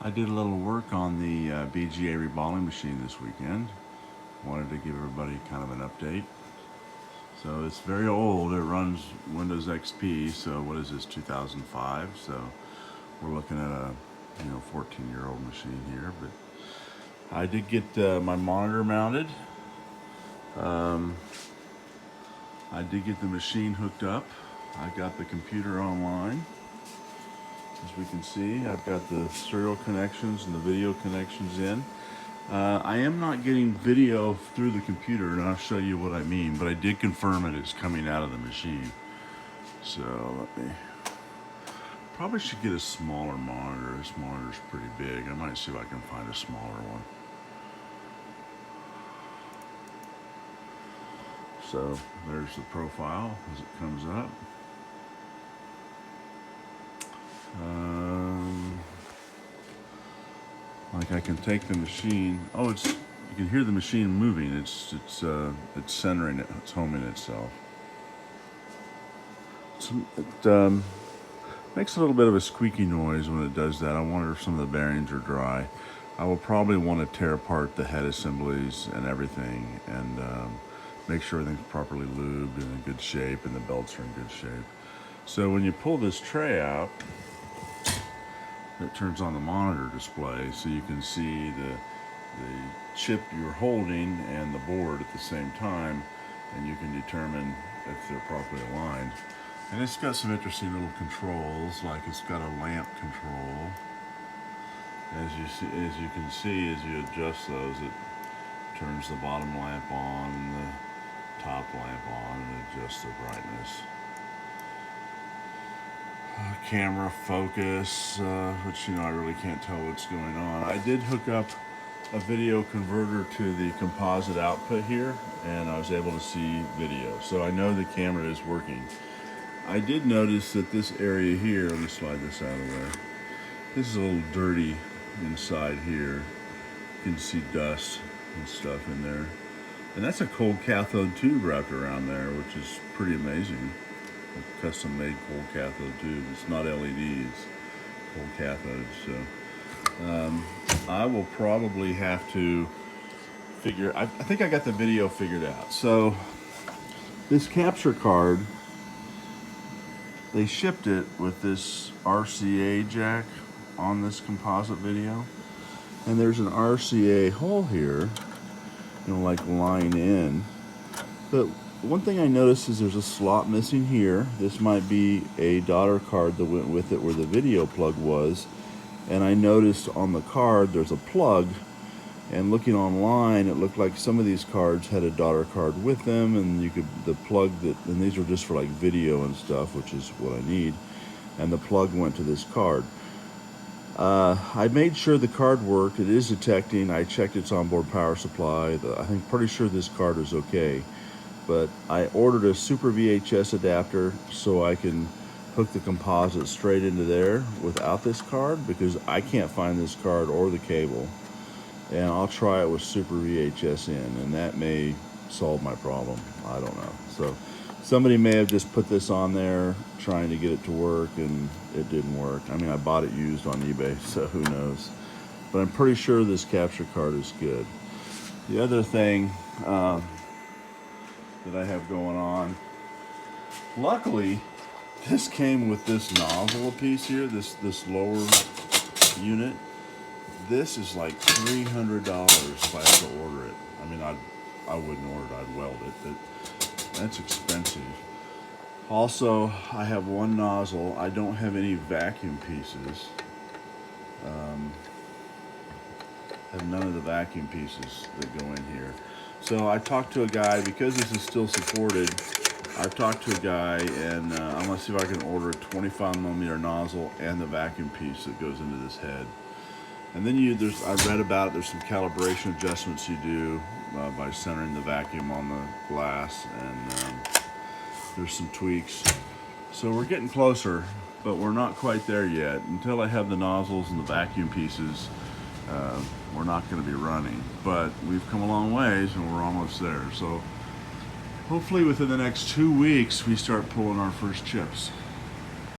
I did a little work on the BGA reballing machine this weekend. Wanted to give everybody kind of an update. So it's very old. It runs Windows XP. So what is this, 2005? So we're looking at a 14-year-old machine here. But I did get my monitor mounted. I did get the machine hooked up. I got the computer online. As we can see, I've got the serial connections and the video connections in. I am not getting video through the computer, and I'll show you what I mean, but I did confirm it is coming out of the machine. So let me, probably should get a smaller monitor. This monitor's pretty big. I might see if I can find a smaller one. So there's the profile as it comes up. Like I can take the machine. Oh, you can hear the machine moving. It's centering it. It's homing itself. It makes a little bit of a squeaky noise when it does that. I wonder if some of the bearings are dry. I will probably want to tear apart the head assemblies and everything, and make sure everything's properly lubed and in good shape, and the belts are in good shape. So when you pull this tray out, it turns on the monitor display, so you can see the chip you're holding and the board at the same time, and you can determine if they're properly aligned. And it's got some interesting little controls, like it's got a lamp control. As you can see, as you adjust those, it turns the bottom lamp on and the top lamp on, and adjusts the brightness. Camera focus, which I really can't tell what's going on. I did hook up a video converter to the composite output here, and I was able to see video, so I know the camera is working. I did notice that this area here, let me slide this out of the way, this is a little dirty inside here. You can see dust and stuff in there, and that's a cold cathode tube wrapped around there, which is pretty amazing. A custom made cold cathode tube. It's not LEDs, cold cathode. So I will probably have to figure, I think I got the video figured out. So this capture card, they shipped it with this RCA jack on this composite video, and there's an RCA hole here, like line in. But one thing I noticed is there's a slot missing here. This might be a daughter card that went with it where the video plug was. And I noticed on the card there's a plug, and looking online it looked like some of these cards had a daughter card with them, and and these are just for like video and stuff, which is what I need. And the plug went to this card. I made sure the card worked. It is detecting. I checked its onboard power supply. I'm pretty sure this card is okay. But I ordered a Super VHS adapter so I can hook the composite straight into there without this card, because I can't find this card or the cable. And I'll try it with Super VHS in, and that may solve my problem. I don't know. So somebody may have just put this on there trying to get it to work, and it didn't work. I mean, I bought it used on eBay, so who knows. But I'm pretty sure this capture card is good. The other thing that I have going on, luckily this came with this nozzle piece here, this lower unit. This is like $300 if I had to order it. I mean, I wouldn't order it, I'd weld it, but that's expensive. Also, I have one nozzle. I don't have any vacuum pieces. I have none of the vacuum pieces that go in here. So I talked to a guy, because this is still supported, I've talked to a guy, and I'm gonna see if I can order a 25mm nozzle and the vacuum piece that goes into this head. And then I read about it, there's some calibration adjustments you do by centering the vacuum on the glass, and there's some tweaks. So we're getting closer, but we're not quite there yet. Until I have the nozzles and the vacuum pieces, we're not going to be running. But we've come a long ways, and we're almost there. So hopefully within the next 2 weeks, we start pulling our first chips.